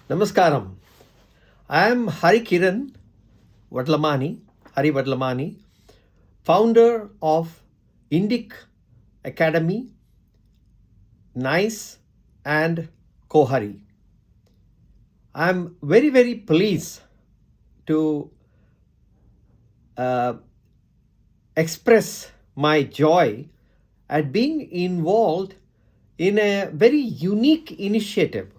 Namaskaram. I am Harikiran Vadlamani, founder of Indic Academy, NICE and Kohari. I am very, very pleased to express my joy at being involved in a very unique initiative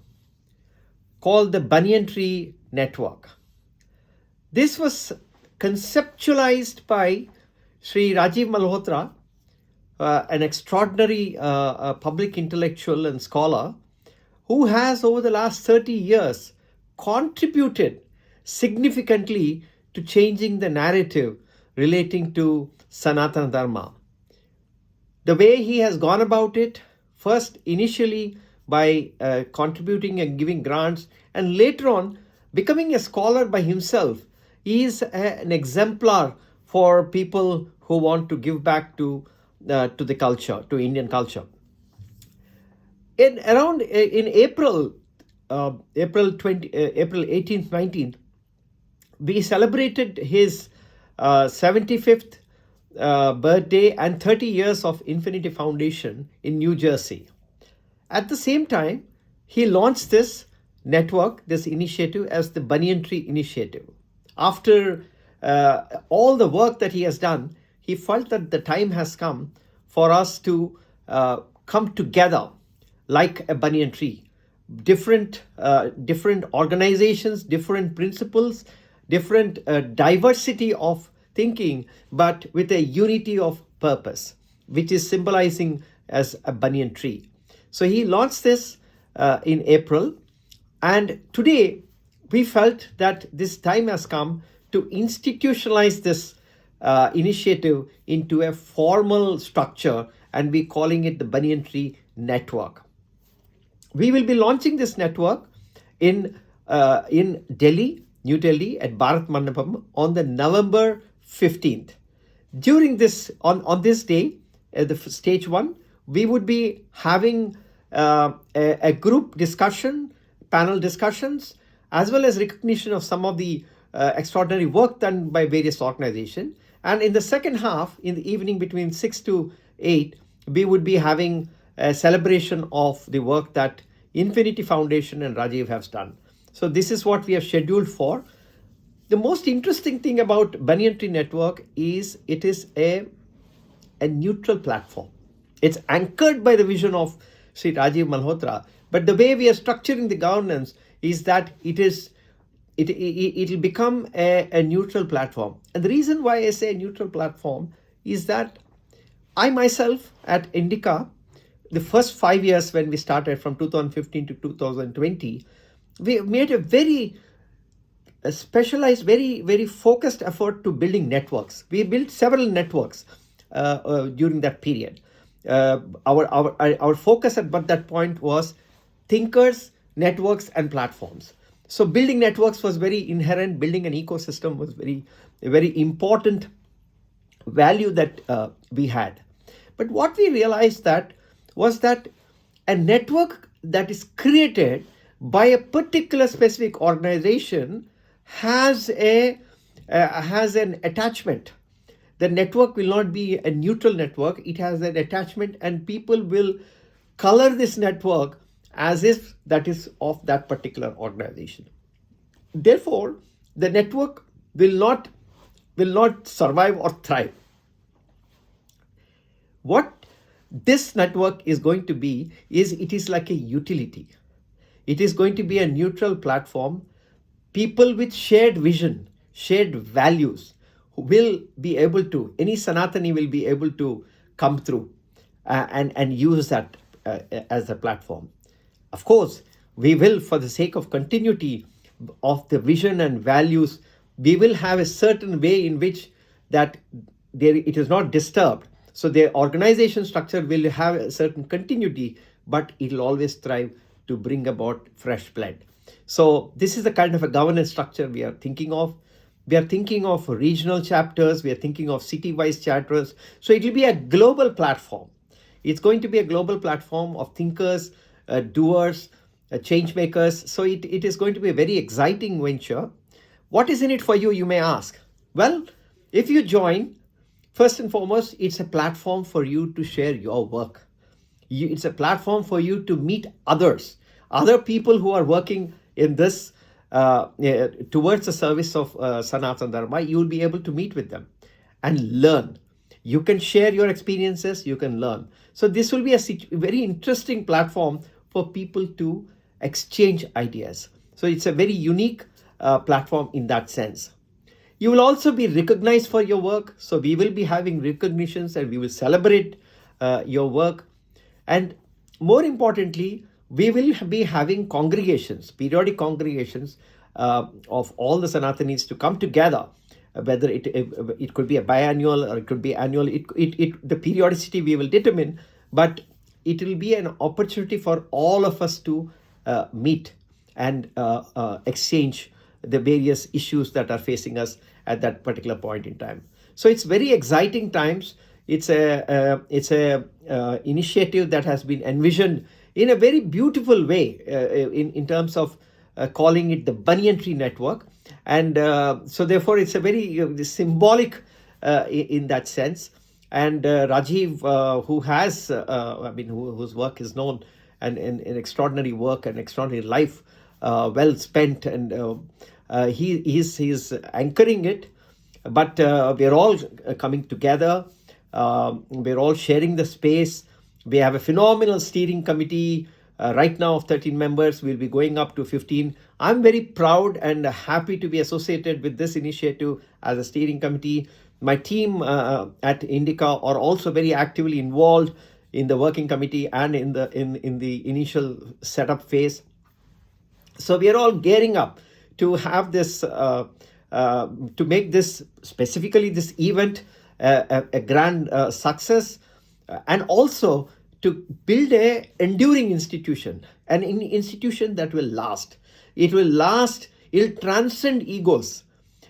called the Banyan Tree Network. This was conceptualized by Sri Rajiv Malhotra, an extraordinary public intellectual and scholar who has over the last 30 years contributed significantly to changing the narrative relating to Sanatana Dharma. The way he has gone about it, first initially by contributing and giving grants, and later on becoming a scholar by himself, is an exemplar for people who want to give back to the culture, to Indian culture. In April 18th, 19th, we celebrated his 75th birthday and 30 years of Infinity Foundation in New Jersey. At the same time, he launched this network, this initiative, as the Banyan Tree Initiative. After all the work that he has done, he felt that the time has come for us to come together like a banyan tree. Different organizations, different principles, different diversity of thinking, but with a unity of purpose, which is symbolizing as a banyan tree. So he launched this in April, and today we felt that this time has come to institutionalize this initiative into a formal structure, and we're calling it the Banyan Tree Network. We will be launching this network in Delhi, New Delhi, at Bharat Mandapam on the November 15th. During this, on this day, the stage one, we would be having a group discussion, panel discussions, as well as recognition of some of the extraordinary work done by various organizations. And in the second half, in the evening between 6 to 8, we would be having a celebration of the work that Infinity Foundation and Rajiv has done. So this is what we have scheduled for. The most interesting thing about Banyan Tree Network is it is a neutral platform. It's anchored by the vision of Sri Rajiv Malhotra, but the way we are structuring the governance is that it'll become a neutral platform. And the reason why I say a neutral platform is that I myself at Indica, the first 5 years when we started from 2015 to 2020, we made a very specialized, very, very focused effort to building networks. We built several networks during that period. Our focus at that point was thinkers, networks, and platforms. So building networks was very inherent. Building an ecosystem was a very important value that we had. But what we realized was that a network that is created by a particular specific organization has an attachment. The network will not be a neutral network. It has an attachment, and people will color this network as if that is of that particular organization. Therefore, the network will not survive or thrive. What this network is going to be is it is like a utility. It is going to be a neutral platform. People with shared vision, shared values will be able to, any Sanatani will be able to come through and use that as a platform. Of course, we will, for the sake of continuity of the vision and values, we will have a certain way in which that it is not disturbed. So the organization structure will have a certain continuity, but it will always strive to bring about fresh blood. So this is the kind of a governance structure we are thinking of. We are thinking of regional chapters. We are thinking of city-wise chapters. So it will be a global platform. It's going to be a global platform of thinkers, doers, changemakers. So it is going to be a very exciting venture. What is in it for you, you may ask? Well, if you join, first and foremost, it's a platform for you to share your work. It's a platform for you to meet others, other people who are working in this towards the service of Sanatana Dharma. You will be able to meet with them and learn. You can share your experiences, you can learn. So this will be a very interesting platform for people to exchange ideas. So it's a very unique platform in that sense. You will also be recognized for your work. So we will be having recognitions and we will celebrate your work. And more importantly, we will be having congregations, periodic congregations of all the Sanatanis to come together. Whether it could be a biannual or it could be annual, the periodicity we will determine, but it will be an opportunity for all of us to meet and exchange the various issues that are facing us at that particular point in time. So it's very exciting times. It's a initiative that has been envisioned in a very beautiful way in terms of calling it the Banyan Tree Network. And so therefore it's a very symbolic in that sense. And Rajiv, who has, whose work is known and an extraordinary work and extraordinary life, well spent, and he's anchoring it. But we're all coming together. We're all sharing the space. We have a phenomenal steering committee right now of 13 members. We'll be going up to 15. I'm very proud and happy to be associated with this initiative as a steering committee. My team at Indica are also very actively involved in the working committee and in the initial setup phase. So we are all gearing up to have this, to make this, specifically this event, a grand success, and also to build a enduring institution, an institution that will last. It will last, it'll transcend egos,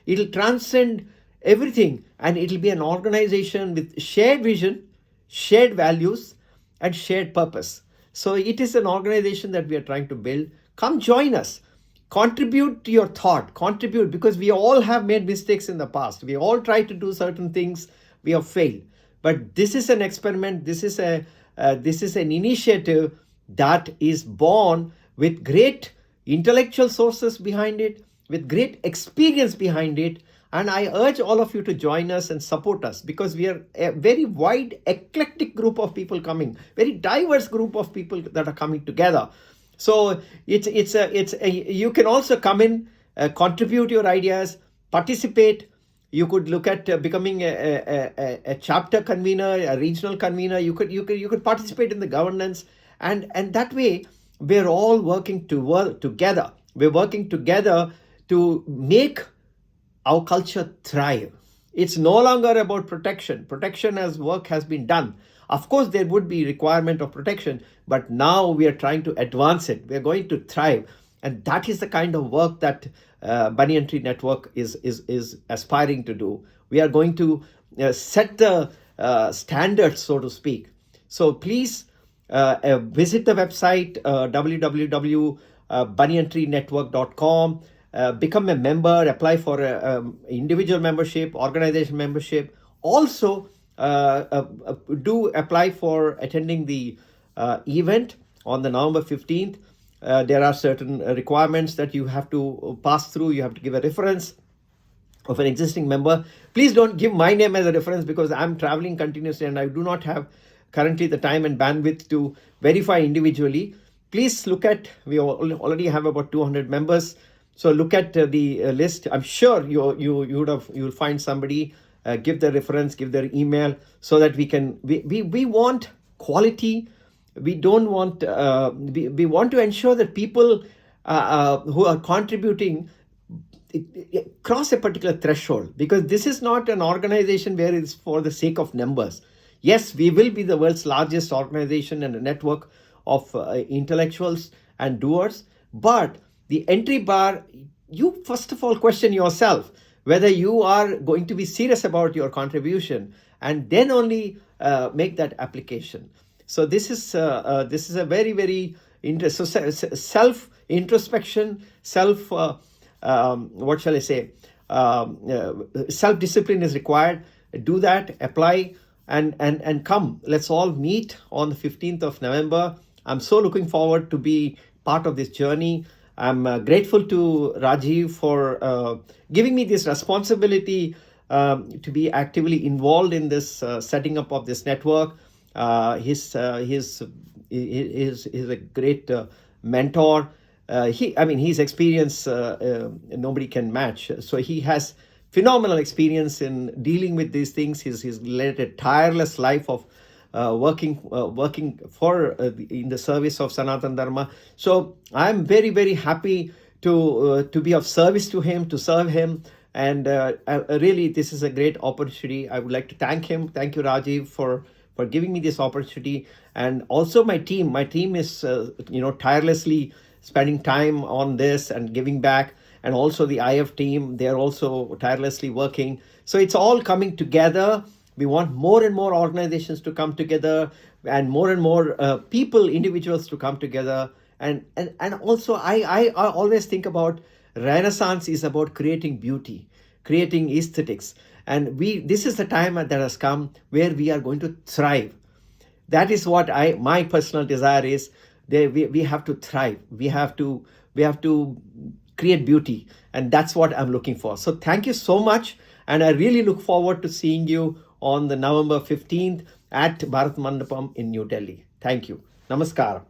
it'll transcend everything, and it'll be an organization with shared vision, shared values, and shared purpose. So it is an organization that we are trying to build. Come join us. Contribute to your thought, contribute, because we all have made mistakes in the past. We all tried to do certain things, we have failed. But this is an experiment, this is an initiative that is born with great intellectual sources behind it, with great experience behind it. And I urge all of you to join us and support us, because we are a very wide, eclectic group of people coming, very diverse group of people that are coming together. So you can also come in, contribute your ideas, participate. You could look at becoming a chapter convener, a regional convener. You could participate in the governance, and that way we're all working to work together. We're working together to make our culture thrive. It's no longer about protection. Protection as work has been done. Of course, there would be requirement of protection, but now we are trying to advance it. We're going to thrive. And that is the kind of work that Banyan Tree Network is aspiring to do. We are going to set the standards, so to speak. So please visit the website www.banyantreenetwork.com. Become a member, apply for individual membership, organization membership. Also, do apply for attending the event on the November 15th. There are certain requirements that you have to pass through. You have to give a reference of an existing member. Please don't give my name as a reference, because I'm traveling continuously and I do not have currently the time and bandwidth to verify individually. Please look at, we already have about 200 members. So look at the list. I'm sure you'll find somebody, give their reference, give their email, so that we want quality. We don't want, we want to ensure that people who are contributing cross a particular threshold, because this is not an organization where it's for the sake of numbers. Yes, we will be the world's largest organization and a network of intellectuals and doers, but the entry bar, you first of all question yourself whether you are going to be serious about your contribution, and then only make that application. So this is a very, very self introspection, self what shall I say, self discipline is required. Do that, apply, and come. Let's all meet on the 15th of November. I'm so looking forward to be part of this journey. I'm grateful to Rajiv for giving me this responsibility to be actively involved in this setting up of this network. He's a great mentor. His experience nobody can match. So he has phenomenal experience in dealing with these things. He's led a tireless life of working for in the service of Sanatana Dharma. So I'm very, very happy to be of service to him, to serve him. And really, this is a great opportunity. I would like to thank him. Thank you, Rajiv, for giving me this opportunity. And also my team. My team is, tirelessly spending time on this and giving back. And also the IF team, they're also tirelessly working. So it's all coming together. We want more and more organizations to come together, and more people, individuals to come together. And also I always think about Renaissance is about creating beauty, creating aesthetics. And this is the time that has come where we are going to thrive. That is what my personal desire is. We have to thrive. We have to create beauty. And that's what I'm looking for. So thank you so much. And I really look forward to seeing you on the November 15th at Bharat Mandapam in New Delhi. Thank you. Namaskaram.